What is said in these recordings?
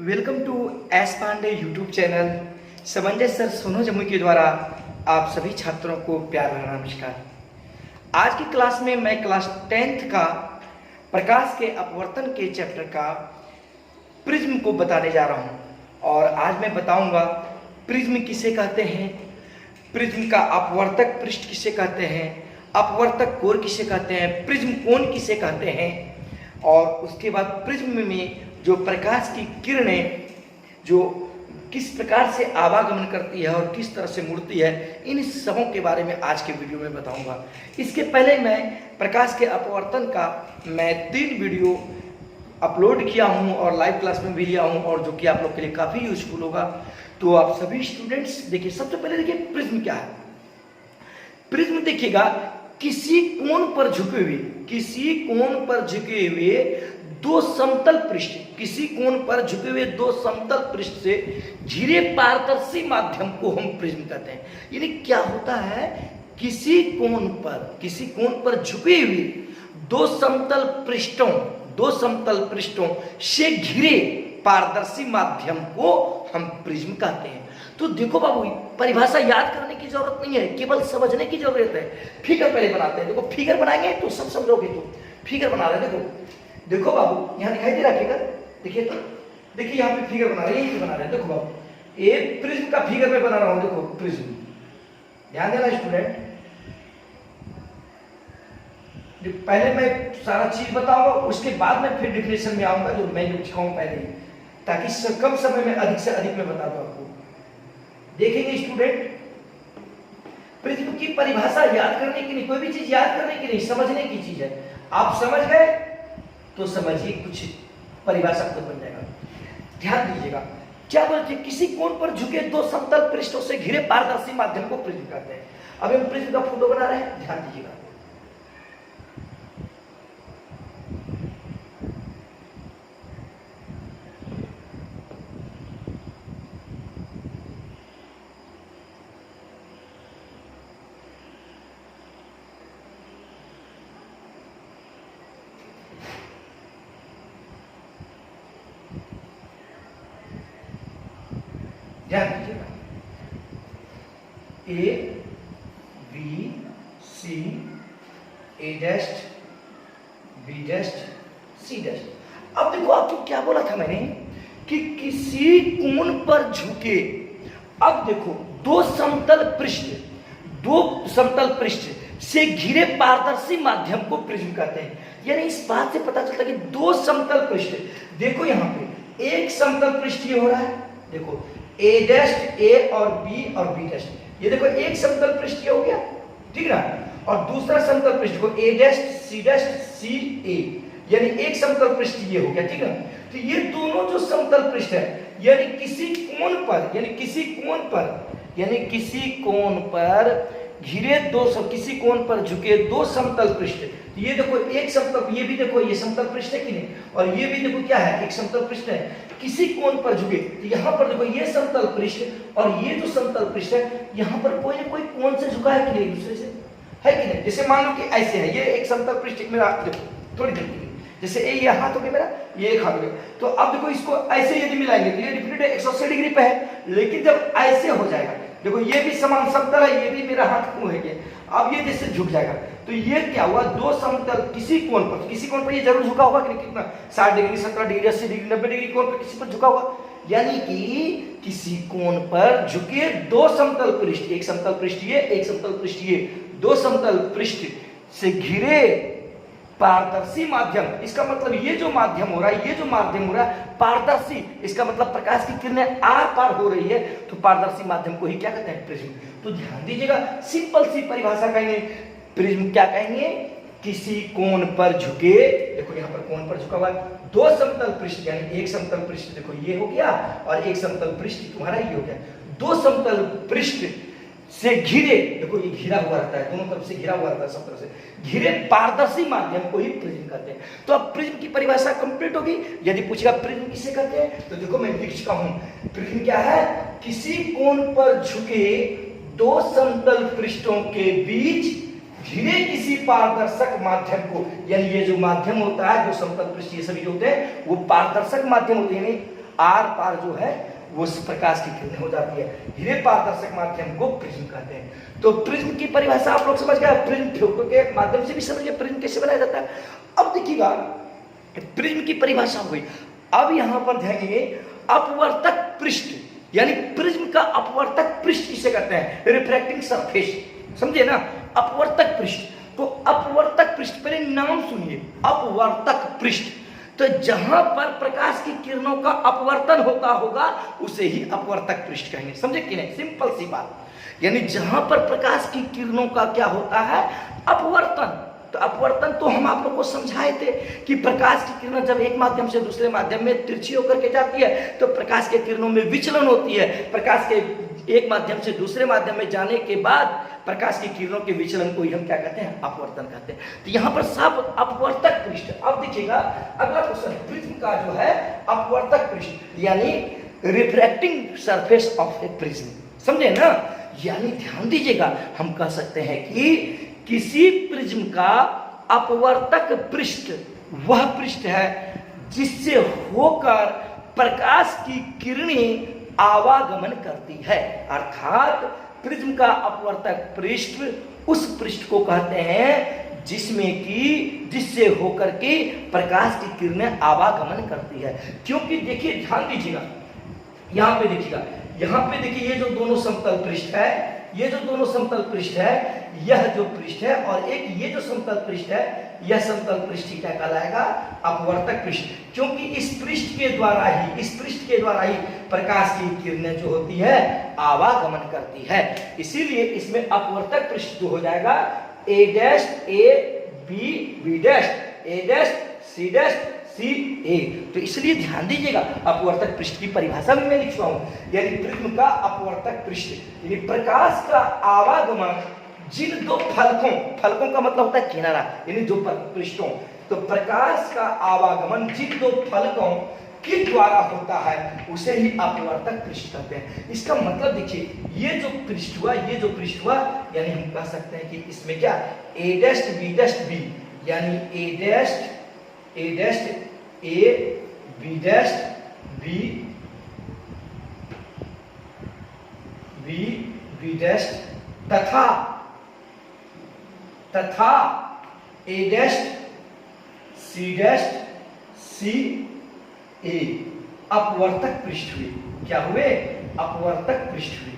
Welcome to S Pandey YouTube channel. समंजस sir Sonu Jamui के द्वारा आप सभी छात्रों को प्यार भरा नमस्कार। आज की क्लास में मैं क्लास 10th का प्रकाश के अपवर्तन के चैप्टर का प्रिज्म को बताने जा रहा हूं। और आज मैं बताऊंगा प्रिज्म किसे कहते हैं, प्रिज्म का अपवर्तक पृष्ठ किसे कहते हैं, अपवर्तक कोर किसे कहते हैं, प्रिज्म कोण किसे कहते हैं, और उसके बाद प्रिज्म में जो प्रकाश की किरणें जो किस प्रकार से आवागमन करती है और किस तरह से मुड़ती है, इन सबों के बारे में आज के वीडियो में बताऊंगा। इसके पहले मैं प्रकाश के अपवर्तन का 3 वीडियो अपलोड किया हूं और लाइव क्लास में भी लिया हूं, और जो कि आप लोग के लिए काफ़ी यूजफुल होगा। तो आप सभी स्टूडेंट्स देखिए, सबसे पहले देखिए प्रिज्म क्या है। प्रिज्म देखिएगा किसी कोण पर झुके हुए, किसी कोण पर झुके हुए दो समतल पृष्ठ, किसी कोण पर झुके हुए दो समतल पृष्ठ से घिरे पारदर्शी माध्यम को हम प्रिज्म कहते हैं। यानी क्या होता है, किसी कोण पर झुके हुए दो समतल पृष्ठों से घिरे पारदर्शी माध्यम को हम प्रिज्म कहते हैं। तो देखो बाबू, परिभाषा याद करने की जरूरत नहीं है, केवल समझने की जरूरत है। फिगर पहले बनाते हैं। देखो फिगर बनाएंगे तो सब समझोगे। तो फिगर बना रहे हैं, देखो बाबू, यहाँ दिखाई दे रहा फिगर, देखिए तो देखिए यहाँ पे फिगर बना रहे हैं, यही बना रहे हैं। देखो बाबू, ये प्रिज्म का फिगर में बना रहा हूं। देखो प्रिज्म, ध्यान देना स्टूडेंट। पहले मैं सारा चीज बताऊंगा, उसके बाद में फिर डिफिनेशन में आऊंगा जो मैं सिखाऊंगा पहले, ताकि कम समय में अधिक से अधिक में बता दूं आपको। देखेंगे स्टूडेंट, प्रिज्म की परिभाषा याद करने की नहीं, कोई भी चीज याद करने की नहीं, समझने की चीज है। आप समझ गए तो समझिए, कुछ परिभाषा खुद बन जाएगा। ध्यान दीजिएगा, क्या बोलते हैं, किसी कोण पर झुके दो समतल पृष्ठों से घिरे पारदर्शी माध्यम को प्रिज्म कहते हैं। अब हम प्रिज्म का फोटो बना रहे हैं, ध्यान दीजिएगा। ध्यान दीजिएगा, A B C, A dash B dash C dash. अब देखो, आपको क्या बोला था मैंने कि किसी कोण पर झुके। अब देखो, दो समतल पृष्ठ से घिरे पारदर्शी माध्यम को प्रिज्म कहते हैं। यानी इस बात से पता चलता है कि दो समतल पृष्ठ, देखो यहाँ पे एक समतल पृष्ठ ये हो रहा है, देखो ए डैश ए और बी डैश, ये देखो एक समतल पृष्ठ ये हो गया, ठीक ना, और दूसरा समतल पृष्ठ को ए डैश सी ए, यानी एक समतल पृष्ठ ये हो गया, ठीक है। तो ये दोनों जो समतल पृष्ठ है, यानी किसी कोण पर घिरे किसी कोण पर झुके दो समतल पृष्ठ। तो ये देखो एक समतल, ये भी देखो ये समतल पृष्ठ है कि नहीं, और ये भी देखो क्या है, एक समतल पृष्ठ है, किसी कोण पर झुके। तो यहाँ पर देखो ये समतल पृष्ठ और ये जो समतल पृष्ठ है, यहाँ पर कोई ना कोई कोण से झुका है कि नहीं, दूसरे से है कि नहीं। जैसे मान लो कि ऐसे है, ये एक समतल पृष्ठ मेरा, देखो थोड़ी देर के लिए, जैसे ये हाथ हो गया मेरा, ये एक हाथ हो गया। तो अब देखो इसको ऐसे यदि मिलाएंगे तो ये डिफरेंट 180 डिग्री पे है, लेकिन जब ऐसे हो जाएगा, देखो ये भी समान समतल है, ये भी मेरा हाथ क्यों है, अब ये जैसे झुक जाएगा। तो ये क्या हुआ, दो समतल किसी कोण पर ये जरूर झुका होगा कि नहीं, कितना 60 डिग्री 70 डिग्री 80 डिग्री 90 डिग्री कोण पर किसी पर झुका होगा। यानी कि किसी कोण पर झुके दो समतल पृष्ठ, एक समतल पृष्ठ ये, एक समतल पृष्ठ ये, दो समतल पृष्ठ से घिरे पारदर्शी माध्यम। इसका मतलब ये जो माध्यम हो रहा है, पारदर्शी, इसका मतलब प्रकाश की किरणें आर पार हो रही है, तो पारदर्शी माध्यम को ही क्या कहते हैं, प्रिज्म। तो ध्यान दीजिएगा, सिंपल सी परिभाषा कहेंगे, प्रिज्म क्या कहेंगे, किसी कोण पर झुके, देखो यहाँ पर कोण पर झुका हुआ है, दो समतल पृष्ठ, यानी एक समतल पृष्ठ देखो ये हो गया, और एक समतल पृष्ठ तुम्हारा ये हो गया, दो समतल पृष्ठ से घिरे, देखो ये घिरा हुआ रहता है, दोनों तरफ से घिरा हुआ रहता है, सब तरफ से घिरे पारदर्शी माध्यम को ही प्रिज्म कहते हैं। तो अब प्रिज्म की परिभाषा कंप्लीट होगी। यदि पूछेगा प्रिज्म किसे कहते हैं, तो देखो मैं लिख चुका हूं, प्रिज्म क्या है, किसी कोण पर झुके दो समतल पृष्ठों के बीच घिरे किसी पारदर्शक माध्यम को, यानी ये जो माध्यम होता है, जो समतल पृष्ठ ये सभी होते हैं, वो पारदर्शक माध्यम होते हैं। आर पार जो है वो प्रकाश की किरणें हो जाती है। हीरे पारदर्शक माध्यम को प्रिज्म कहते हैं। तो प्रिज्म की परिभाषा आप लोग समझ गए, प्रिज्म ठोकों के माध्यम से भी समझिए प्रिज्म कैसे बनाया जाता है। अब देखिएगा प्रिज्म की परिभाषा हो गई। अब यहां पर ध्यान देंगे अपवर्तक पृष्ठ, यानी प्रिज्म का अपवर्तक पृष्ठ किसे कहते हैं, रिफ्रैक्टिंग सरफेस, समझे ना, अपवर्तक पृष्ठ। तो अपवर्तक पृष्ठ, पहले नाम सुनिए, अपवर्तक पृष्ठ, तो जहां पर प्रकाश की किरणों का अपवर्तन होता होगा उसे ही अपवर्तक पृष्ठ कहेंगे, समझे कि नहीं, सिंपल सी बात। यानी जहां पर प्रकाश की किरणों का क्या होता है, अपवर्तन। तो अपवर्तन तो हम आप लोग को समझाए थे कि प्रकाश की किरण जब एक माध्यम से दूसरे माध्यम में तिरछी होकर के जाती है तो प्रकाश के किरणों में विचलन होती है। प्रकाश के एक माध्यम से दूसरे माध्यम में जाने के बाद प्रकाश की किरणों के विचलन को ही हम क्या कहते हैं, अपवर्तन कहते हैं। तो यहाँ पर साफ अपवर्तक पृष्ठ। अब देखिएगा अगला क्वेश्चन, प्रिज्म का जो है अपवर्तक पृष्ठ यानी refracting surface of A prism, समझे ना। यानी ध्यान दीजिएगा, हम कह सकते हैं कि किसी प्रिज्म का अपवर्तक पृष्ठ वह पृष्ठ है जिससे होकर प्रकाश की किरणें आवागमन करती है। अर्थात प्रिज्म का अपवर्तक पृष्ठ उस पृष्ठ को कहते हैं जिससे होकर के प्रकाश की किरणें आवागमन करती है। क्योंकि देखिए ध्यान दीजिएगा, यहाँ पे देखिएगा, यहाँ पे देखिए ये जो दोनों समतल पृष्ठ है, ये जो दोनों समतल पृष्ठ है, यह जो पृष्ठ है, और एक ये जो समतल पृष्ठ है, यह समतल पृष्ठ क्या कहलाएगा, अपवर्तक पृष्ठ। क्योंकि इस पृष्ठ के द्वारा ही प्रकाश की किरणें जो होती है आवागमन करती है। इसीलिए इसमें अपवर्तक पृष्ठ जो हो जाएगा A dash A B B dash A dash C dash C A. तो इसलिए ध्यान दीजिएगा, अपवर्तक पृष्ठ की परिभाषा भी मैं लिख चुका हूं, यानी प्रिज्म का अपवर्तक पृष्ठ यानी प्रकाश का आवागमन जिन दो फलकों का मतलब होता है किनारा, यानी दो पृष्ठों, तो प्रकाश का आवागमन जिन दो फलकों के द्वारा होता है उसे ही अपवर्तक पृष्ठ कहते हैं। इसका मतलब देखिए, ये जो पृष्ठ हुआ यानी हम कह सकते हैं कि इसमें क्या ए डैश बी यानी A dash A B dash B dash तथा ए डैश सी ए अपवर्तक पृष्ठ हुए। क्या हुए, अपवर्तक पृष्ठ हुए।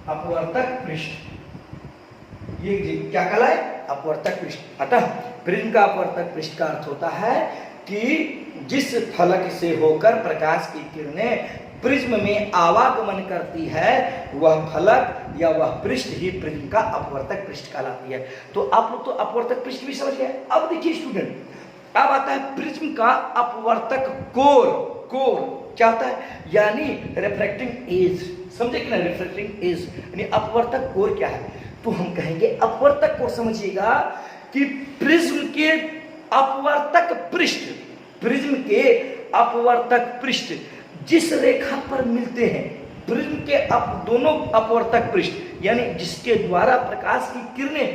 अपवर्तक पृष्ठ ये क्या कहलाए, अपवर्तक पृष्ठ। अतः प्रिज्म का अपवर्तक पृष्ठ का अर्थ होता है कि जिस फलक से होकर प्रकाश की किरणें प्रिज्म में आवागमन करती है वह फलक या वह पृष्ठ ही प्रिज्म का अपवर्तक पृष्ठ कहलाती है। तो आप लोग तो अपवर्तक पृष्ठ भी समझ गए। अब देखिए स्टूडेंट, अब आता है प्रिज्म का अपवर्तक कोर क्या होता है, यानी रिफ्रैक्टिंग एज, समझे कि ना, रिफ्रैक्टिंग एज यानी अपवर्तक कोर क्या है। तो हम कहेंगे अपवर्तक कोर समझिएगा कि प्रिज्म के अपवर्तक पृष्ठ जिस रेखा पर मिलते हैं, प्रिज्म के दोनों अपवर्तक पृष्ठ यानी जिसके द्वारा प्रकाश की किरणें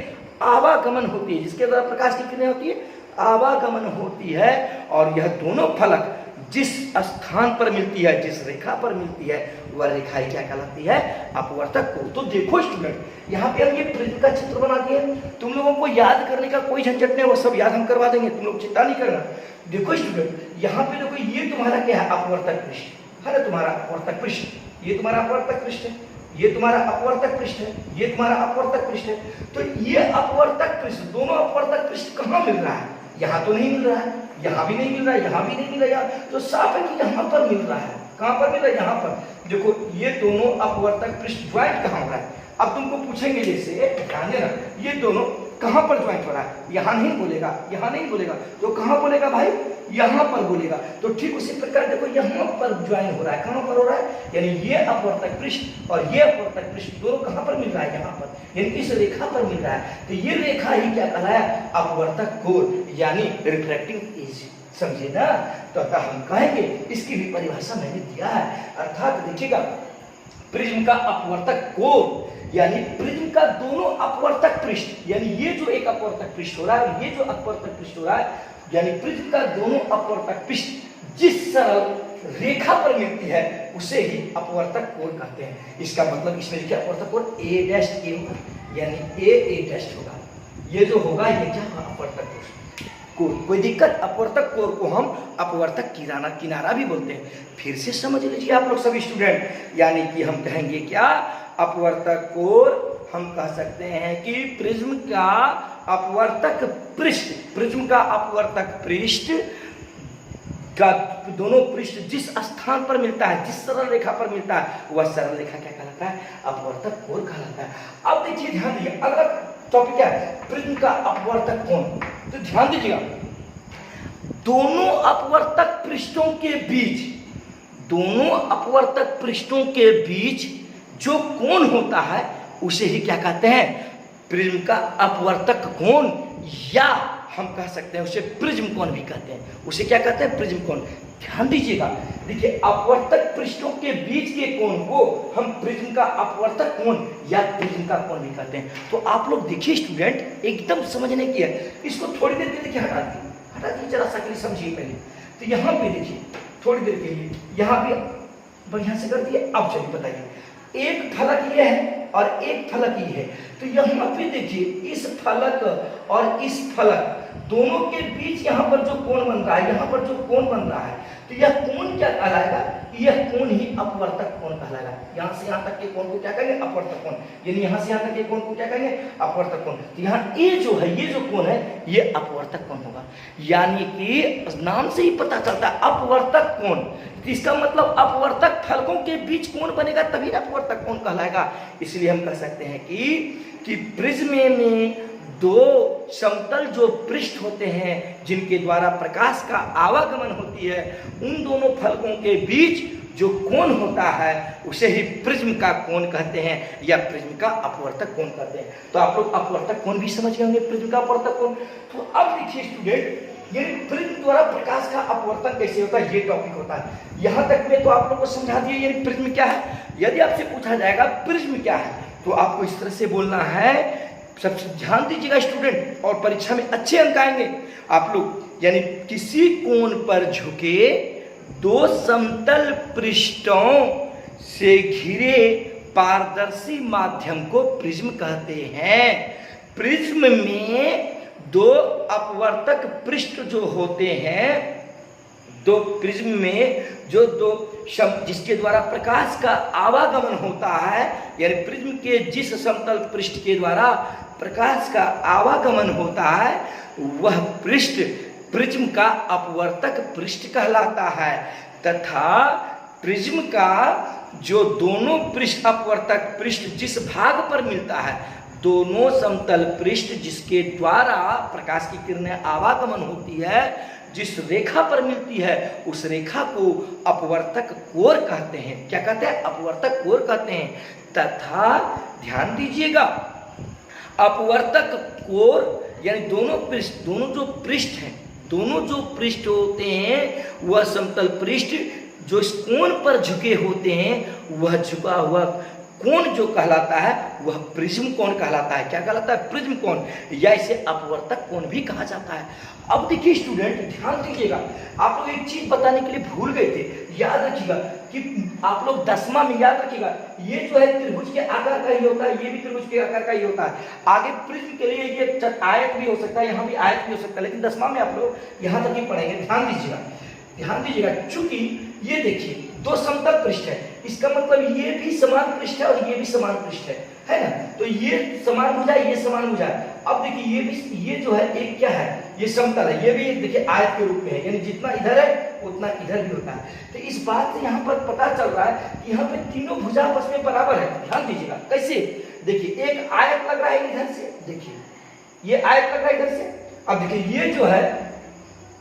आवागमन होती है, जिसके द्वारा प्रकाश की किरणें होती है आवागमन होती है, और यह दोनों फलक जिस स्थान पर मिलती है, जिस रेखा पर मिलती है, वह रेखा ही क्या कहलाती है, अपवर्तक कोर। तो देखो स्टूडेंट, यहाँ पे हम ये प्रिज्म का चित्र बना दिए, तुम लोगों को याद करने का कोई झंझट नहीं, वो सब याद हम करवा देंगे, तुम लोग चिंता नहीं करना। देखो स्टूडेंट, यहाँ पे देखो ये तुम्हारा क्या है, अपवर्तक पृष्ठ है ना, तुम्हारा अपवर्तक पृष्ठ, ये तुम्हारा अपवर्तक पृष्ठ है, ये तुम्हारा अपवर्तक पृष्ठ है, ये तुम्हारा अपवर्तक पृष्ठ है। तो ये अपवर्तक पृष्ठ, दोनों अपवर्तक पृष्ठ कहाँ मिल रहा है, यहाँ तो नहीं मिल रहा है, यहाँ भी नहीं मिल रहा है, यहाँ भी नहीं मिल रहा है, तो साफ है कि यहाँ पर मिल रहा है। कहाँ पर मिल रहा है, यहाँ पर। देखो ये दोनों अपवर्तक पृष्ठ ज्वाइंट कहाँ हो रहा है। अब तुमको पूछेंगे जैसे, ध्यान देना, ये दोनों कहाँ पर ज्वाइंट हो रहा है, यहाँ नहीं बोलेगा, यहाँ नहीं बोलेगा, तो कहाँ बोलेगा भाई, यहाँ पर बोलेगा। तो ठीक उसी प्रकार देखो यहाँ पर ज्वाइन हो रहा है, कहाँ पर हो रहा है, यानी ये अपवर्तक पृष्ठ और ये अपवर्तक पृष्ठ दोनों कहाँ पर मिल रहा है, यहाँ पर, यानी इस रेखा पर मिल रहा है। तो ये रेखा ही क्या कहलाया, अपवर्तक कोर यानी रिफ्रैक्टिंग एज, समझे ना। तो अतः हम कहेंगे, इसकी भी परिभाषा मैंने दिया है। अर्थात देखिएगा, प्रिज्म का अपवर्तक कोर यानी प्रिज्म का दोनों अपवर्तक पृष्ठ, यानी ये जो एक अपवर्तक पृष्ठ हो रहा है, ये जो अपवर्तक पृष्ठ हो रहा है, यानी प्रिज्म का दोनों अपवर्तक पृष्ठ जिस सरल रेखा पर मिलती है उसे ही अपवर्तक कोण कहते हैं। इसका मतलब इसमें लिखा अपवर्तक कोण a डैश a होगा, यानी a डैश होगा। ये जो होगा ये क्या होगा? अपवर्तक कोण। कोई दिक्कत? अपवर्तक कोण को हम अपवर्तक किनारा भी बोलते हैं। फिर से समझ लीजिए आप लोग सभी स्टूडेंट, यानी कि हम कहेंगे क्या? अपवर्तक कोण हम कह सकते हैं कि प्रिज्म का अपवर्तक पृष्ठ, प्रिज्म का अपवर्तक पृष्ठ का दोनों पृष्ठ जिस स्थान पर मिलता है, जिस सरल रेखा पर मिलता है, वह सरल रेखा क्या कहलाता है? अपवर्तक कोण कहलाता है। अब देखिए ध्यान दीजिए, अगला टॉपिक क्या है? प्रिज्म का अपवर्तक कोण। तो ध्यान दीजिएगा, दोनों अपवर्तक पृष्ठों के बीच, दोनों अपवर्तक पृष्ठों के बीच जो कोण होता है उसे ही क्या कहते हैं? प्रिज्म का अपवर्तक कोण, या हम कह सकते हैं उसे प्रिज्म कोण भी कहते हैं। उसे क्या कहते हैं? प्रिज्म कोण। ध्यान दीजिएगा, देखिए अपवर्तक पृष्ठों के बीच के कोण को हम प्रिज्म का अपवर्तक कोण या प्रिज्म का कोण भी कहते हैं। तो आप लोग देखिए स्टूडेंट, एकदम समझने की है, इसको थोड़ी देर के लिए हटा दीजिए जरा सा, के समझिए पहले। तो यहाँ पे देखिए थोड़ी देर के लिए, यहाँ पे बढ़िया से कर दिए। अब चलिए बताइए, एक फलक ये है और एक फलक ये है। तो यहाँ पे देखिए इस फलक और इस फलक दोनों के बीच यहाँ पर जो कोण बन रहा है, यहाँ पर जो कोण बन रहा है, तो यह कोण क्या कहलाएगा? यह कोण ही अपवर्तक कोण कहलाएगा। यहाँ से यहाँ तक के कोण को क्या कहेंगे? अपवर्तक कोण। यानी यहाँ से यहाँ तक के कोण को क्या कहेंगे? अपवर्तक कोण। तो यहाँ ये जो है, ये जो कोण है, ये अपवर्तक कोण होगा। यानी कि नाम से ही पता चलता है अपवर्तक कोण। इसका मतलब अपवर्तक फलकों के बीच कोण बनेगा तभी अपवर्तक कोण कहलाएगा। इसलिए हम कह सकते हैं कि प्रिज्म में दो समतल जो पृष्ठ होते हैं जिनके द्वारा प्रकाश का आवागमन होती है, उन दोनों फलकों के बीच जो कोण होता है उसे ही प्रिज्म का कोण कहते हैं या प्रिज्म का अपवर्तक कोण कहते हैं। तो आप लोग अपवर्तक कोण भी समझ गए होंगे, प्रिज्म का अपवर्तक कोण। तो अब देखिए स्टूडेंट, ये प्रिज्म द्वारा प्रकाश का अपवर्तन कैसे होता है, ये टॉपिक होता है। यहाँ तक में तो आप लोग को समझा दिए ये प्रिज्म क्या है। यदि आपसे पूछा जाएगा प्रिज्म क्या है, तो आपको इस तरह से बोलना है। सबसे ध्यान दीजिएगा स्टूडेंट, और परीक्षा में अच्छे अंक आएंगे आप लोग। यानी किसी कोण पर झुके दो समतल पृष्ठों से घिरे पारदर्शी माध्यम को प्रिज्म कहते हैं। प्रिज्म में दो अपवर्तक पृष्ठ जो होते हैं, दो प्रिज्म में जो दो जिसके द्वारा प्रकाश का आवागमन होता है, यानी प्रिज्म के जिस समतल पृष्ठ के द्वारा प्रकाश का आवागमन होता है, वह पृष्ठ प्रिज्म का अपवर्तक पृष्ठ कहलाता है। तथा प्रिज्म का जो दोनों पृष्ठ अपवर्तक पृष्ठ जिस भाग पर मिलता है, दोनों समतल पृष्ठ जिसके द्वारा प्रकाश की किरणें आवागमन होती है, जिस रेखा पर मिलती है, उस रेखा को अपवर्तक कोण कहते हैं। क्या कहते हैं? अपवर्तक कोण कहते हैं। तथा ध्यान दीजिएगा, अपवर्तक कोण यानी दोनों जो पृष्ठ हैं, दोनों जो पृष्ठ होते हैं, वह समतल पृष्ठ जो इस कोण पर झुके होते हैं, वह झुका हुआ कोण जो कहलाता है वह प्रिज्म कोण कहलाता है। क्या कहलाता है? प्रिज्म कोण, या इसे अपवर्तक कोण भी कहा जाता है। अब देखिए स्टूडेंट, ध्यान दीजिएगा, आप लोग एक चीज बताने के लिए भूल गए थे। याद रखिएगा कि आप लोग 10वां में याद रखिएगा, ये जो है त्रिभुज के आकार का ही होता है, ये भी त्रिभुज के आकार का ही होता है। आगे प्रिज्म के लिए ये आयत भी हो सकता है, यहाँ भी आयत भी हो सकता है, लेकिन 10वां में आप लोग यहाँ तक ही पढ़ेंगे। ध्यान दीजिएगा, चूंकि ये देखिए दो समतल पृष्ठ है, इसका मतलब ये भी समान पृष्ठ है और ये भी समान पृष्ठ है ना? तो ये समान भुजा, ये समान भुजा। अब देखिए ये भी, ये जो है एक क्या है, ये समतल है, ये भी देखिए आयत के रूप में है, यानी जितना इधर है उतना इधर भी होता है। तो इस बात से यहाँ पर पता चल रहा है कि यहाँ पे तीनों भुजा आपस में बराबर है। ध्यान दीजिएगा कैसे, देखिए एक आयत लग रहा है इधर से, देखिए ये आयत लग रहा है इधर से, अब देखिए ये जो है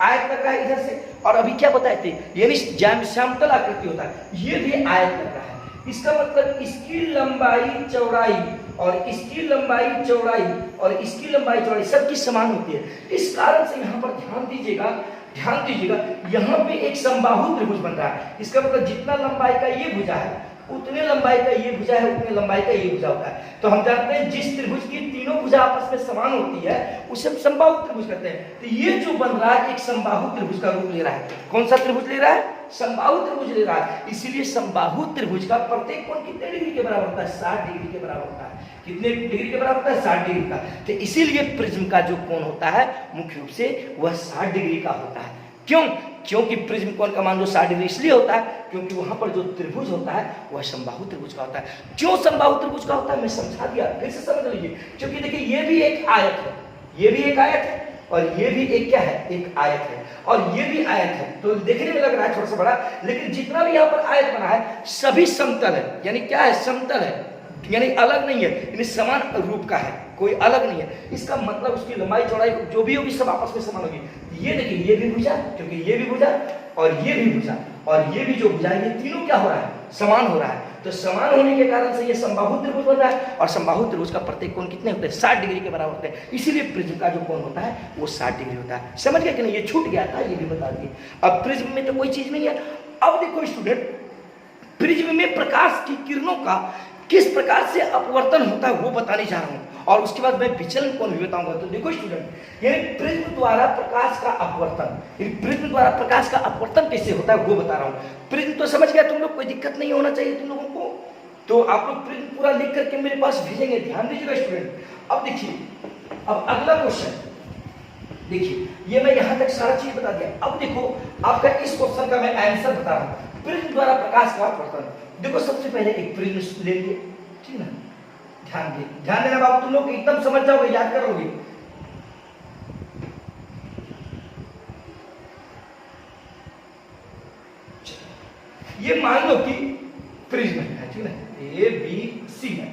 आयत लग रहा है इधर से, और अभी क्या बताए थे, यानी समतल आकृति होता है, ये भी आयत लग रहा है। इसका मतलब इसकी लंबाई चौड़ाई और इसकी लंबाई चौड़ाई और इसकी लंबाई चौड़ाई सबकी समान होती है। इस कारण से यहाँ पर ध्यान दीजिएगा, यहाँ पे एक समबाहु त्रिभुज बन रहा है। इसका मतलब जितना लंबाई का ये भुजा है उतने लंबाई का ये भुजा है, उतने लंबाई का ये भुजा होता है। तो हम जानते हैं जिस त्रिभुज की तीनों भुजा आपस में समान होती है उसे हम समबाहु त्रिभुज कहते हैं। तो ये जो बन रहा है एक समबाहु त्रिभुज का रूप ले रहा है। कौन सा त्रिभुज ले रहा है? समबाहु त्रिभुज ले रहा है, इसीलिए समबाहु त्रिभुज का प्रत्येक कोण कितने डिग्री के बराबर होता है? 60 डिग्री के बराबर होता है। कितने डिग्री के बराबर होता है? 60 डिग्री का। तो इसीलिए प्रिज्म का जो कोण होता है मुख्य रूप से वह 60 डिग्री का होता है। क्यों? क्योंकि प्रिज्म कोण का मान जो 60 डिग्री इसलिए होता है क्योंकि वहां पर जो त्रिभुज होता है वह समबाहु त्रिभुज का होता है। क्यों समबाहु त्रिभुज का होता है मैं समझा दिया, फिर से समझ लीजिए। क्योंकि देखिए ये भी एक आयत है, ये भी एक आयत है और ये भी एक क्या है? एक आयत है और ये भी आयत है। तो देखने में लग रहा है थोड़ा सा बड़ा, लेकिन जितना भी यहाँ पर आयत बना है सभी समतल है, यानी क्या है? समतल है, यानी अलग नहीं है, यानी समान रूप का है, कोई अलग नहीं है। इसका मतलब उसकी लंबाई चौड़ाई जो भी होगी सब आपस में समान होगी। ये देखिए ये भी भुजा, क्योंकि ये भी भुजा और ये भी भुजा और ये भी जो भुजा है, ये तीनों क्या हो रहा है? समान हो रहा है। तो समान होने के कारण से ये समबाहु त्रिभुज बन रहा है और समबाहु त्रिभुज का प्रत्येक कोण कितने होते हैं? 60 डिग्री के बराबर होते हैं। इसीलिए प्रिज्म का जो कोण होता है वो 60 डिग्री होता है। समझ गया कि नहीं? ये छूट गया था, ये भी बता दिए। अब प्रिज्म में तो कोई चीज नहीं है। अब देखो स्टूडेंट, प्रिज्म में प्रकाश की किरणों का किस प्रकार से अपवर्तन होता है वो बताने जा रहा हूं और उसके बाद मैं विचलन कोण भी बताऊंगा। तो देखो स्टूडेंट, यानी प्रिज्म द्वारा प्रकाश का अपवर्तन, यानी प्रिज्म द्वारा प्रकाश का अपवर्तन कैसे होता है वो बता रहा हूं। प्रिज्म तो समझ गया तुम लोग, कोई दिक्कत नहीं होना चाहिए तुम लोगों को। तो आप लोग प्रिज्म पूरा लिख करके मेरे पास भेजेंगे, ध्यान दीजिएगा स्टूडेंट। अब देखिए, अब अगला क्वेश्चन देखिए, ये मैं यहां तक सारा चीज बता दिया। अब देखो आपका इस क्वेश्चन का मैं आंसर बता रहा हूं, प्रिज्म द्वारा प्रकाश का अपवर्तन। देखो सबसे पहले एक प्रिज्म ले लिए, ठीक ना? ध्यान देना बाबू, तुम लोग एकदम समझ जाओगे, याद करोगे। ये मान लो कि प्रिज्म है, ठीक है? ए बी सी है।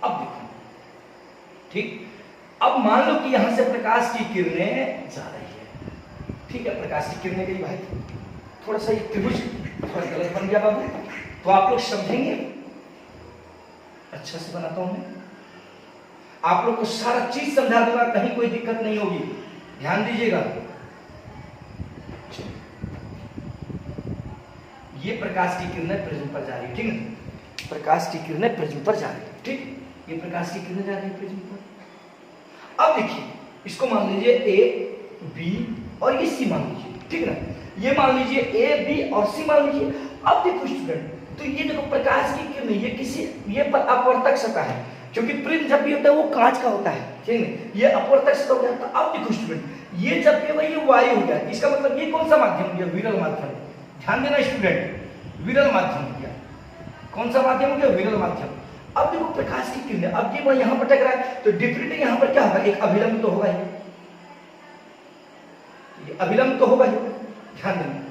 अब देखो, ठीक, अब मान लो कि यहां से प्रकाश की किरणें जा रही है, ठीक है? प्रकाश की किरणें गई भाई, थोड़ा सा ये त्रिभुज थोड़ा गलत बन गया बाबू, तो आप लोग समझेंगे। अच्छा से बनाता हूं मैं, आप लोग को सारा चीज समझा दूंगा, कहीं कोई दिक्कत नहीं होगी, ध्यान दीजिएगा। ये प्रकाश की किरणें प्रिज्म पर जा रही है, ठीक है? प्रकाश की किरणें प्रिज्म पर जा रही है, ठीक? ये प्रकाश की किरणें जा रही है प्रिज्म पर। अब देखिए, इसको मान लीजिए ए बी और ये सी मान लीजिए, ठीक है ना? ये मान लीजिए ए बी और सी मान लीजिए। अब देखो स्टूडेंट, तो ये देखो प्रकाश की किरणें, ये किसी ये पर अपवर्तक सतह है, क्योंकि प्रिज्म जब भी होता है वो कांच का होता है, ठीक है? ये अपवर्तक सतह हो गया। तो अब देखो स्टूडेंट, ये जब भी ये वायु हो गया, इसका मतलब ये कौन सा माध्यम हो गया? विरल माध्यम। ध्यान देना स्टूडेंट, विरल माध्यम हो गया। कौन सा माध्यम हो गया? विरल माध्यम। अब देखो प्रकाश की किरणें, अब ये वह यहां भटक रहा है, तो डिफरेंट यहां पर क्या होगा? एक अभिलंब तो होगा ही, ये अभिलंब तो होगा ही, ध्यान देना।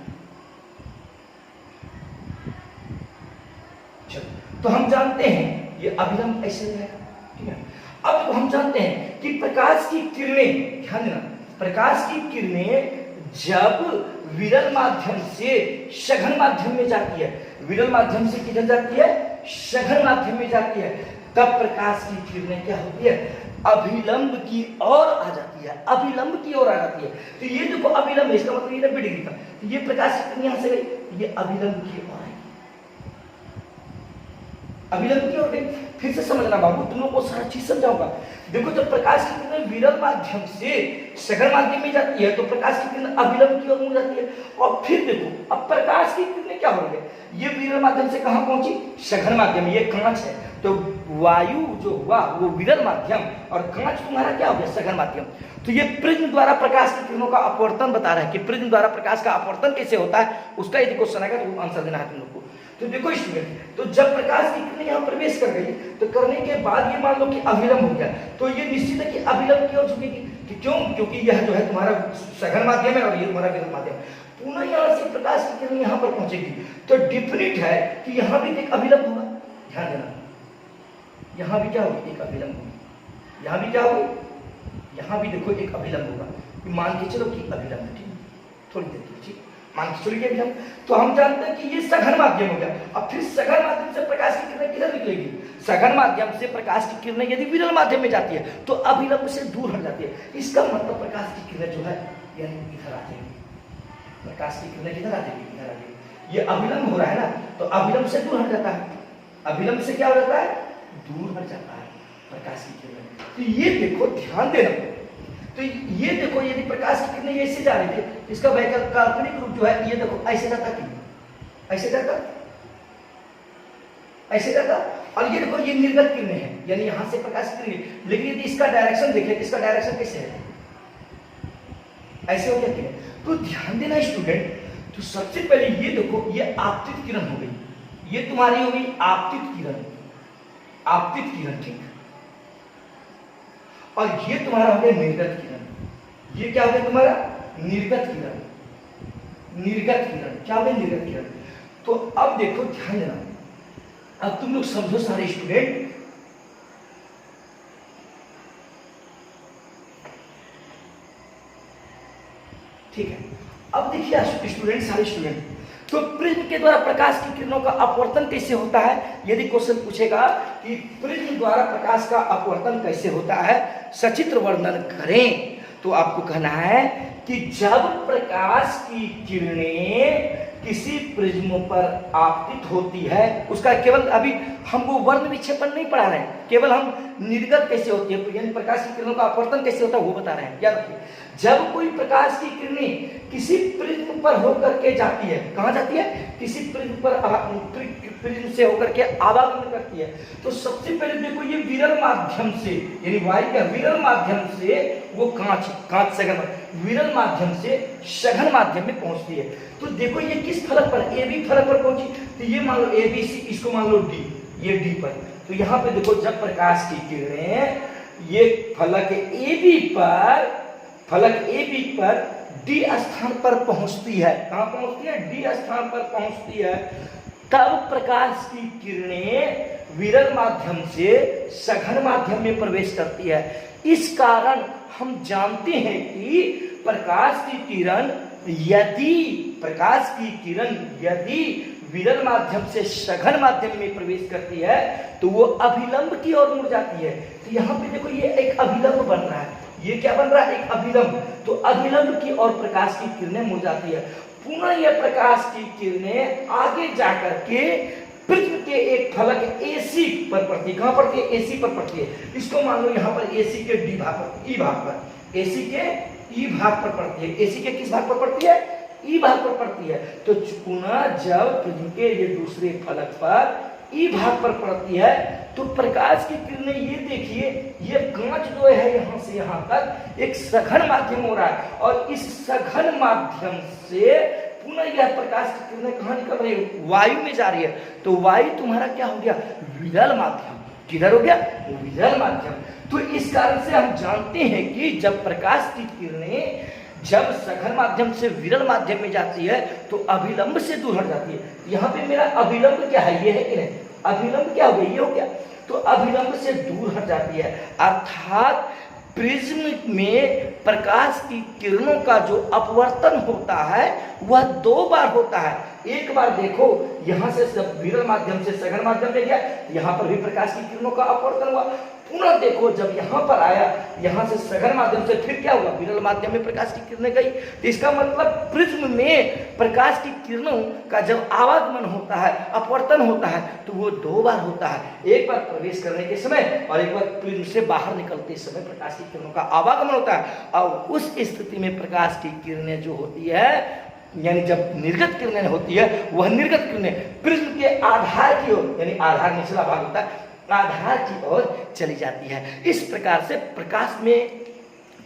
तो हम जानते हैं ये अभिलंब ऐसे रहेगा, ठीक है? अब हम जानते हैं कि प्रकाश की किरणें, ध्यान देना, प्रकाश की किरणें जब विरल माध्यम से सघन माध्यम में जाती है, विरल माध्यम से किधर जाती है? सघन माध्यम में जाती है, तब प्रकाश की किरणें क्या होती है? अभिलंब की ओर आ जाती है, अभिलंब की ओर आ जाती है। तो ये देखो अभिलंब, इसका मतलब ये 90 डिग्री का, तो ये प्रकाश की किरण यहां से गई, ये अभिलंब की ओर आई, अभिलंब की ओर गई। फिर से समझना बाबू, तुम लोग को सारा चीज समझाऊंगा। देखो जब प्रकाश की किरण विरल माध्यम से सघन माध्यम में जाती है तो प्रकाश की किरण अभिलंब की ओर मुड़ जाती है। और फिर देखो अब प्रकाश की किरणें क्या हो गई? ये विरल माध्यम से कहां पहुंची? सघन माध्यम। ये कांच है, तो वायु जो हुआ वो विरल माध्यम और कांच तुम्हारा क्या हो गया? सघन माध्यम। तो ये प्रिज्म द्वारा प्रकाश की किरणों का अपवर्तन बता रहा है कि प्रिज्म द्वारा प्रकाश का अपवर्तन कैसे होता है, उसका यदि क्वेश्चन आएगा तो आंसर देना है तुम लोग को। तो देखो स्टूडेंट, तो जब प्रकाश की किरणें यहाँ प्रवेश कर गई तो करने के बाद ये मान लो कि अभिलंब हो गया, तो ये निश्चित है कि अभिलंब की ओर झुकेगी। कि क्यों? क्योंकि यह जो है तुम्हारा सघन माध्यम है और ये तुम्हारा विरल माध्यम। पुनः यहाँ से प्रकाश की किरण यहाँ पर पहुंचेगी, तो डिफरेंट है कि यहाँ भी एक अभिलंब होगा। ध्यान देना, यहाँ भी क्या होगी? एक अभिलंब होगी। यहाँ भी क्या होगी? यहाँ भी देखो एक अभिलंब होगा। मान के चलो कि अभिलंब, ठीक, थोड़ी देर के, ठीक, मान के चलिए अभिलंब। तो हम जानते हैं कि ये सघन माध्यम हो गया। अब फिर सघन माध्यम से प्रकाश की किरणें किधर निकलेगी? सघन माध्यम से प्रकाश की किरणें यदि विरल माध्यम में जाती है तो अभिलंब से दूर हट जाती है। इसका मतलब प्रकाश की किरणें जो है यानी इधर आ जाएगी, प्रकाश की किरणें किधर आ जाएगी? इधर आ जाएगी। ये अभिलंब हो रहा है ना, तो अभिलंब से दूर हट जाता है। अभिलंब से क्या हो जाता है? दूर हट जाता है प्रकाश की किरणें। तो ये देखो, ध्यान देना, तो ये देखो यदि प्रकाश की किरणें ऐसे जा रही थी, इसका वैकल्पिक रूप जो है ये देखो ऐसे जाता कि ऐसे जाता, ऐसे जाता। और ये देखो ये निर्गत किरणें हैं, यानी यहां से प्रकाश किरणें, लेकिन यदि इसका डायरेक्शन देखें, इसका डायरेक्शन कैसे है, ऐसे हो जाती है। तो ध्यान देना स्टूडेंट, तो सबसे पहले ये देखो, ये आपतित किरण हो गई, ये तुम्हारी हो गई आपतित किरण, आपतित किरण, ठीक। और ये तुम्हारा हो गया निर्गत किरण। ये क्या हो गया तुम्हारा, निर्गत किरण, निर्गत किरण, क्या हो गया निर्गत किरण। तो अब देखो ध्यान देना, अब तुम लोग समझो सारे स्टूडेंट, ठीक है। अब देखिए स्टूडेंट, सारे स्टूडेंट, तो प्रिज्म के द्वारा प्रकाश की किरणों का अपवर्तन कैसे होता है। यदि क्वेश्चन पूछेगा कि प्रिज्म द्वारा प्रकाश का अपवर्तन कैसे होता है, सचित्र वर्णन करें, तो आपको कहना है कि जब प्रकाश की किरणें किसी प्रिज्म पर आपतित होती है, उसका केवल अभी हमको वर्ण विक्षेपण नहीं पढ़ा रहे हैं, केवल हम निर्गत कैसे होती है, यानी प्रकाश की किरणों का अपवर्तन कैसे होता है वो बता रहे हैं। याद रखिए, जब कोई प्रकाश की किरणें किसी प्रिज्म पर होकर के जाती है, कहां जाती है, किसी प्रिज्म पर, प्रिज्म से होकर के आवागमन करती है, तो सबसे पहले देखो ये विरल माध्यम से, यानी वायु का विरल माध्यम से वो कांच सघन, विरल माध्यम से सघन माध्यम में पहुंचती है। तो देखो ये किस फलक पर, ए बी फलक पर पहुंची, तो ये मान लो ए बी सी, इसको मान लो डी, ये डी पर। तो यहाँ पे देखो जब प्रकाश की किरणें ये फलक ए बी पर, फलक ए बी पर डी स्थान पर पहुंचती है, कहां पहुंचती है, डी स्थान पर पहुंचती है, तब प्रकाश की किरणें विरल माध्यम से सघन माध्यम में प्रवेश करती है। इस कारण हम जानते हैं कि प्रकाश की किरण यदि विरल माध्यम से सघन माध्यम में प्रवेश करती है तो वो अभिलंब की ओर मुड़ जाती है। तो यहाँ पे देखो ये एक अभिलंब बन रहा है, ये क्या बन रहा है, एक अभिलंब। तो अभिलंब की ओर प्रकाश की किरणें मुड़ जाती है। पुनः यह प्रकाश की किरणें आगे जाकर के प्रिज्म के एक फलक AC पर पड़ती है, कहां पड़ती है, AC पर पड़ती है। इसको मान लो यहाँ पर AC के डी भाग पर, ई भाग पर, AC के ई भाग पर पड़ती है। AC के किस भाग पर पड़ती है, ई भाग पर पड़ती है। तो पुनः जब प्रिज्म के ये दूसरे फलक पर ई भाग पर पड़ती है तो प्रकाश की किरणें, ये देखिए ये कांच जो है यहाँ से यहाँ तक एक सघन माध्यम हो रहा है, और इस सघन माध्यम से पुनः यह प्रकाश की किरणें कहाँ निकल रही है, वायु में जा रही है। तो वायु तुम्हारा क्या हो गया, विरल माध्यम, किधर हो गया, विरल माध्यम। तो इस कारण से हम जानते हैं कि जब प्रकाश की किरणें जब सघन माध्यम से विरल माध्यम में जाती है तो अभिलंब से दूर हट जाती है। यहाँ पे मेरा अभिलंब क्या है, ये है कि नहीं, अभिलंब क्या हो गया, ये हो गया। तो अभिलंब से दूर हट जाती है, अर्थात प्रिज्म में प्रकाश की किरणों का जो अपवर्तन होता है वह 2 बार होता है। एक बार देखो यहां से सब विरल माध्यम से सघन माध्यम में गया, यहां पर भी प्रकाश की किरणों का अपवर्तन हुआ। पुनः देखो जब यहां पर आया, यहां से सघन माध्यम से फिर क्या हुआ, विरल माध्यम में प्रकाश की किरणें गई। तो इसका मतलब प्रिज्म में प्रकाश की किरणों का जब आवागमन होता है, अपवर्तन होता है, तो वो 2 बार होता है। एक बार प्रवेश करने के समय और एक बार प्रिज्म से बाहर निकलते समय प्रकाश की किरणों का आवागमन होता है। और उस स्थिति में प्रकाश की किरणें जो होती है, यानी जब निर्गत किरणें होती है, वह निर्गत किरणें प्रिज्म के आधार की ओर, यानी आधार निचला भाग होता है, आधार की ओर चली जाती है। इस प्रकार से प्रकाश में,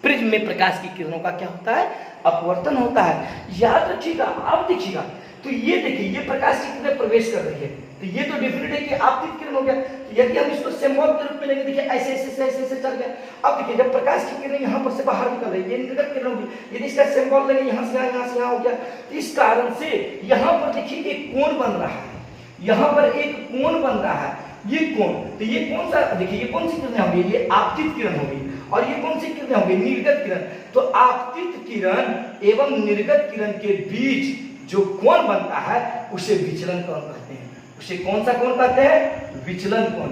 प्रिज्म में प्रकाश की किरणों का क्या होता है, अपवर्तन होता है। याद रखिएगा। अब देखिएगा, तो ये देखिए ये प्रकाश की किरणें प्रवेश कर रही है, तो ये तो डेफिनेट है कि आपतित किरण हो गया। तो यदि हम इसको सिंबल के रूप में लेंगे, देखिए ऐसे ऐसे ऐसे ऐसे चल गया। अब देखिए जब प्रकाश की किरणें यहाँ पर से बाहर निकल रही है, ये निर्गत किरण होगी। यदि इसका सिंबल लेंगे, यहाँ से यहाँ हो गया। तो इस कारण से यहाँ पर देखिए एक कोण बन रहा है, यहाँ पर एक कोण बन रहा है, ये कोण। तो ये कौन सा, देखिए ये कौन सी किरण होगी, ये आपतित किरण होगी। और ये कौन सी किरण होगी, निर्गत किरण। तो आपतित किरण एवं निर्गत किरण के बीच जो कोण बनता है उसे विचलन कोण कहते हैं। उसे कौन सा कोण कहते हैं, विचलन कोण।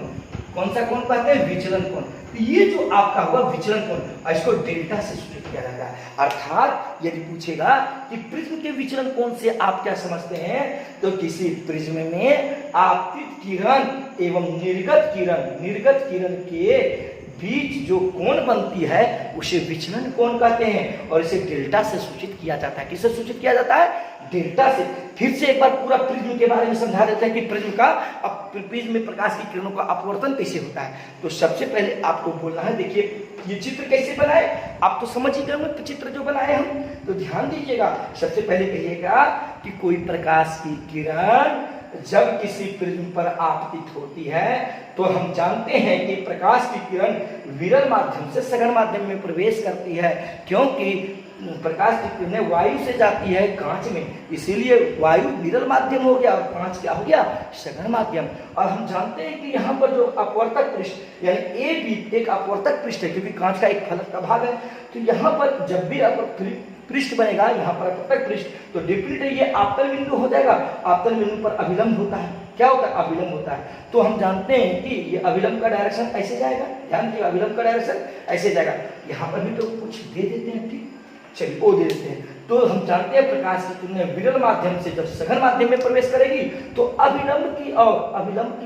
कौन सा कोण कहते हैं, विचलन कोण। तो ये जो आपका हुआ विचलन कोण, इसको डेल्टा से सूचित किया जाता है। अर्थात यदि पूछेगा कि प्रिज्म के विचलन कोण से आप क्या समझते हैं, तो किसी प्रिज्म में आपतित किरण एवं निर्गत किरण के बीच जो कोण बनती है उसे विचलन कोण कहते हैं, और इसे डेल्टा से सूचित किया जाता है। किससे सूचित किया जाता है, डेल्टा से। फिर से एक बार पूरा प्रिज्म के बारे में समझा देते हैं कि प्रिज्म में प्रकाश की किरणों का अपवर्तन कैसे होता है। तो सबसे पहले आपको बोलना है, देखिए ये चित्र कैसे बनाए, आप तो समझ ही गए चित्र जो बनाए हम, तो ध्यान दीजिएगा। सबसे पहले कहिएगा कि कोई प्रकाश की किरण जब किसी प्रिज्म पर आपतित होती है तो हम जानते हैं कि प्रकाश की किरण विरल माध्यम से सघन माध्यम में प्रवेश करती है, क्योंकि प्रकाश की किरणें वायु से जाती है कांच में, इसीलिए वायु विरल माध्यम हो गया और कांच क्या हो गया, सघन माध्यम। और हम जानते हैं कि यहाँ पर जो अपवर्तक पृष्ठ यानी ए बी एक अपवर्तक पृष्ठ है, क्योंकि कांच का एक फलक का भाग है। तो यहाँ पर जब भी पृष्ठ बनेगा, यहाँ पर अपवर्तक पृष्ठ, तो डेफिनेटली ये आपतन बिंदु हो जाएगा। आपतन बिंदु पर अभिलंब होता है, क्या होता है, अभिलंब होता है। तो हम जानते हैं कि ये अभिलंब का डायरेक्शन ऐसे जाएगा, ध्यान दीजिए अभिलंब का डायरेक्शन ऐसे जाएगा। यहाँ पर भी तो कुछ दे देते हैं, ठीक, चलिए वो दे देते हैं। तो हम जानते हैं प्रकाश की किरणें विरल माध्यम से जब सघन माध्यम में प्रवेश करेगी तो अभिलंब की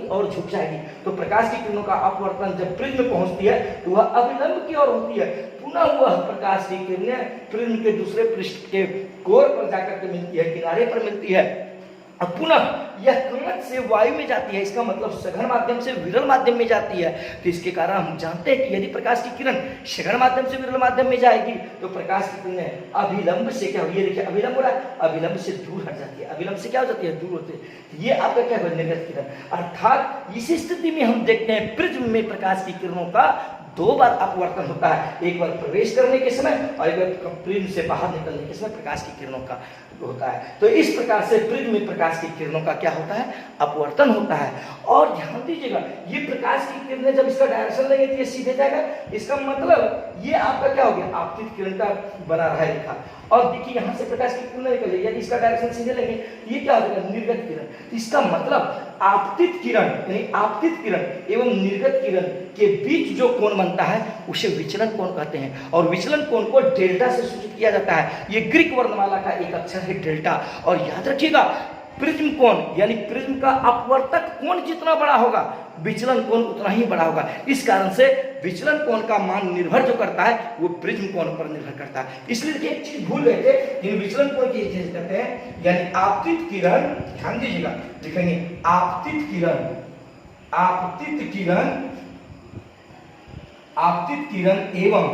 ओर झुक जाएगी। तो प्रकाश की किरणों का अपवर्तन जब प्रिज्म पहुंचती है तो वह अभिलंब की ओर होती है। पुनः वह प्रकाश की किरणें प्रिज्म के दूसरे पृष्ठ के कोर पर जाकर के मिलती है, किनारे पर मिलती है, और पुनः यह कांच से वायु में जाती है। इसका मतलब सघन माध्यम से विरल माध्यम में जाती है। तो इसके कारण हम जानते हैं कि यदि प्रकाश की किरण सघन माध्यम से विरल माध्यम में जाएगी तो प्रकाश की किरणें अभिलंब से क्या हुई, देखिए अभिलंब हो रहा है, अभिलंब से दूर हट जाती है। अभिलंब से क्या हो जाती है, दूर होती है। ये आपका क्या है, निर्गत किरण। अर्थात इस स्थिति में हम देखते हैं प्रिज्म में प्रकाश की किरणों का दो बार अपवर्तन होता है, एक बार प्रवेश करने के समय और एक बार प्रिज्म से बाहर निकलने के समय प्रकाश की किरणों का होता है। तो इस प्रकार से प्रिज्म में प्रकाश की किरणों का क्या होता है, अपवर्तन होता है। और ध्यान दीजिएगा ये प्रकाश की किरणें जब इसका डायरेक्शन लेंगे तो ये सीधे जाएगा, इसका मतलब ये आपका क्या हो गया, आपतित किरण का बना रहा है लिखा। और देखिए यहाँ से प्रकाश की किरण निकल जाएगी, यदि इसका डायरेक्शन सीधे लेंगे ये क्या हो जाएगा, निर्गत किरण। इसका मतलब आपतित किरण यानी आपतित किरण एवं निर्गत किरण के बीच जो कोण बनता है उसे विचलन कोण कहते हैं, और विचलन कोण को डेल्टा से सूचित किया जाता है। ये ग्रीक वर्णमाला का एक अक्षर है डेल्टा। और याद रखिएगा प्रिज्म कोण यानी प्रिज्म का अपवर्तक कोण जितना बड़ा होगा विचलन कोण उतना ही बड़ा होगा। इस कारण से विचलन कोण का मान निर्भर जो करता है वो प्रिज्म कोण पर निर्भर करता है। इसलिए एक चीज भूल गए थे, इन विचलन कोण की चीज कहते हैं यानी आपतित किरण, ध्यान दीजिएगा लिखेंगे आपतित किरण, आपतित किरण, आपतित किरण एवं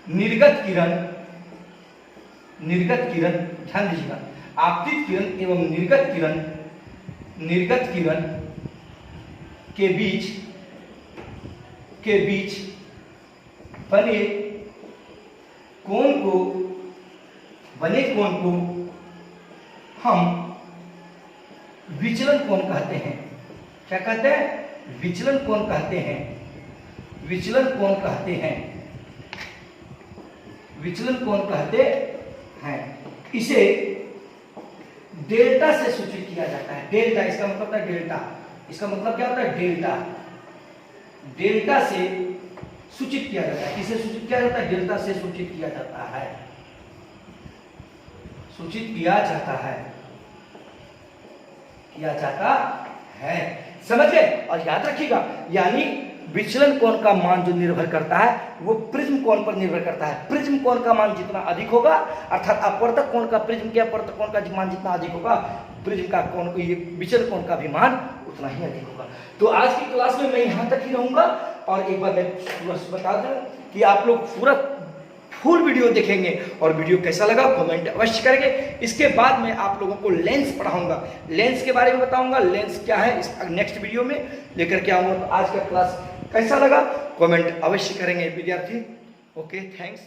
निर्गत किरण, निर्गत किरण, ध्यान दीजिएगा आपतित किरण एवं निर्गत किरण, निर्गत किरण के बीच बने कोण को हम विचलन कोण कहते हैं। क्या कहते हैं, विचलन कोण कहते हैं, विचलन कोण कहते हैं, विचलन कोण कहते हैं। इसे डेल्टा से सूचित किया जाता है। डेल्टा इसका मतलब है डेल्टा, इसका मतलब क्या होता है, डेल्टा, डेल्टा से सूचित किया जाता है। किसे सूचित किया जाता है, डेल्टा से सूचित किया जाता है, सूचित किया जाता है, किया जाता है, समझ गए। और याद रखिएगा यानी विचलन कोण का मान जो निर्भर करता है वो प्रिज्म कोण पर निर्भर करता है। प्रिज्म कोण का मान जितना अधिक होगा अर्थात अपवर्तक कोण का प्रिज्म के अपवर्तक कोण का मान जितना अधिक होगा प्रिज्म का कोण ये विचलन कोण का भी मान उतना ही अधिक होगा। तो आज की क्लास में मैं यहाँ तक ही रहूंगा। और एक बार मैं बता दूं कि आप लोग पूरा फुल वीडियो देखेंगे और वीडियो कैसा लगा कमेंट अवश्य करेंगे। इसके बाद मैं आप लोगों को लेंस पढ़ाऊंगा, लेंस के बारे में बताऊंगा, लेंस क्या है इस नेक्स्ट वीडियो में लेकर के आऊंगा। तो आज का क्लास कैसा लगा कमेंट अवश्य करेंगे विद्यार्थी। Okay, thanks.